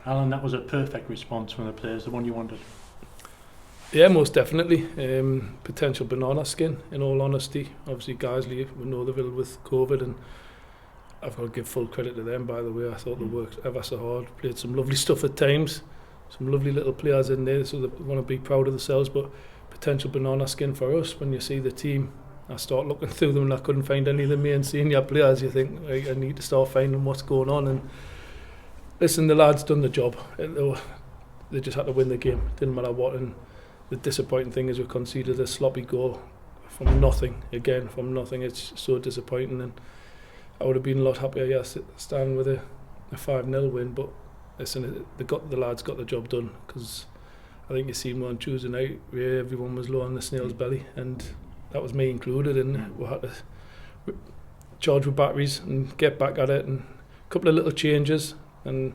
Alan, that was a perfect response from the players, the one you wanted. Yeah, most definitely. Potential banana skin, in all honesty. Obviously, Guiseley, we know they're ill with COVID, and I've got to give full credit to them, by the way. I thought they worked ever so hard, played some lovely stuff at times, some lovely little players in there, so they want to be proud of themselves. But potential banana skin for us, when you see the team, I start looking through them and I couldn't find any of the main senior players. You think, right, I need to start finding what's going on. And listen, the lads done the job. They just had to win the game, didn't matter what. And the disappointing thing is we conceded a sloppy goal from nothing. Again, from nothing. It's so disappointing, and I would have been a lot happier standing with a 5-0 win. But listen, the lads got the job done, because I think you seen on Tuesday night where everyone was low on the snail's belly, and that was me included, and we had to charge with batteries and get back at it, and a couple of little changes, and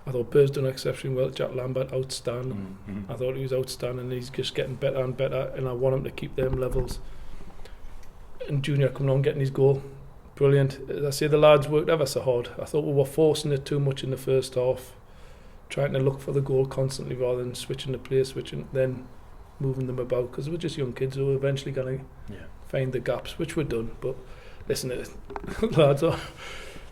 I thought Burr's done exceptionally well. Jack Lambert, outstanding. I thought he was outstanding. He's just getting better and better, and I want him to keep them levels. And Junior coming on, getting his goal, brilliant. As I say, the lads worked ever so hard. I thought we were forcing it too much in the first half, trying to look for the goal constantly rather than switching the play, then moving them about, because we're just young kids who are eventually going to find the gaps, which we're done. But listen, lads,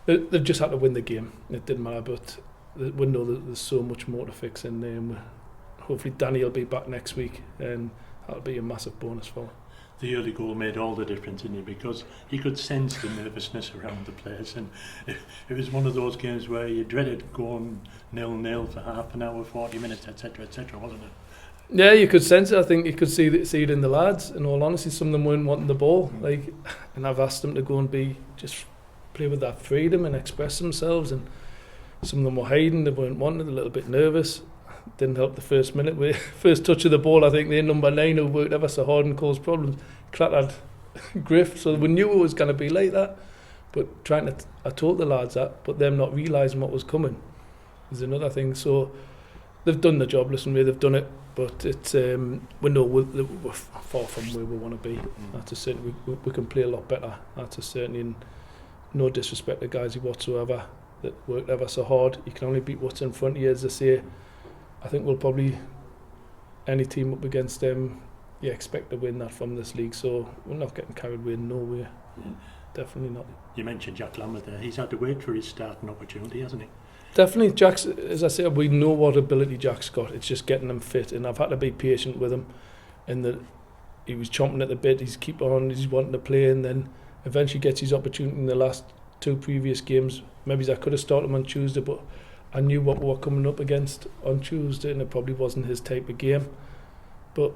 they've just had to win the game. It didn't matter, but we know that there's so much more to fix in there, and hopefully Danny will be back next week, and that'll be a massive bonus for him. The early goal made all the difference in it, because he could sense the nervousness around the players, and it was one of those games where you dreaded going 0-0 for half an hour, 40 minutes, etc., wasn't it? Yeah, you could sense it. I think you could see it in the lads. In all honesty, some of them weren't wanting the ball, and I've asked them to go and just play with that freedom and express themselves, and some of them were hiding, they weren't wanting it, a little bit nervous. Didn't help the first minute. First touch of the ball, I think their number 9, who worked ever so hard and caused problems, clattered Griff, so we knew it was going to be like that. But I told the lads that, but them not realising what was coming is another thing. So they've done the job, listen, they've done it, but it's we know we're far from where we want to be. That's a certainty. We can play a lot better. That's a certainty, and no disrespect to guys whatsoever that worked ever so hard. You can only beat what's in front of you, as they say. I think we'll probably, any team up against them, you expect to win that from this league, so we're not getting carried away, no way. Definitely not. You mentioned Jack Lambert there. He's had to wait for his starting opportunity, hasn't he? Definitely. Jack's, as I said, we know what ability Jack's got. It's just getting him fit, and I've had to be patient with him, in that he was chomping at the bit, he's wanting to play, and then eventually gets his opportunity in the last 2 previous games. Maybe I could have started him on Tuesday, but I knew what we were coming up against on Tuesday, and it probably wasn't his type of game. But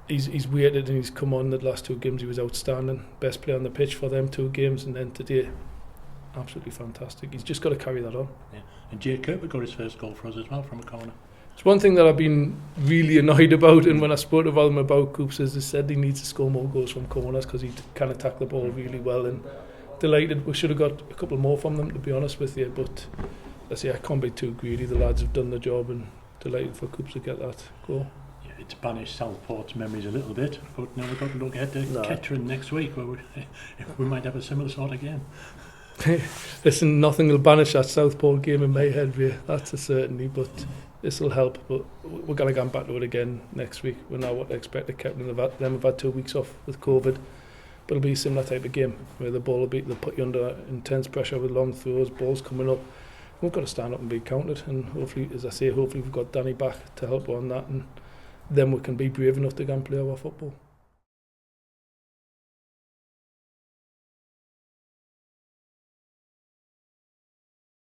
he's waited, and he's come on the last 2 games. He was outstanding, best player on the pitch for them 2 games, and then today, absolutely fantastic. He's just got to carry that on. Yeah. And Jay Kirkwood got his first goal for us as well from a corner. It's one thing that I've been really annoyed about, and when I spoke to them about Coops, is they said he needs to score more goals from corners, because he can attack the ball really well. And delighted, we should have got a couple more from them, to be honest with you, but let's say I can't be too greedy. The lads have done the job, and delighted for Coops to get that goal. Yeah, it's banished Southport's memories a little bit, but now we've got to look ahead to Kettering next week, where we might have a similar sort of game. Listen, nothing will banish that Southport game in my head, Ray. That's a certainty, but this will help. But we're going to go back to it again next week. We know what to expect of Kettering. They've had 2 weeks off with COVID, but it'll be a similar type of game where the ball they'll put you under intense pressure with long throws, balls coming up. We've got to stand up and be counted, and hopefully, as I say, hopefully we've got Danny back to help on that, and then we can be brave enough to go and play our football.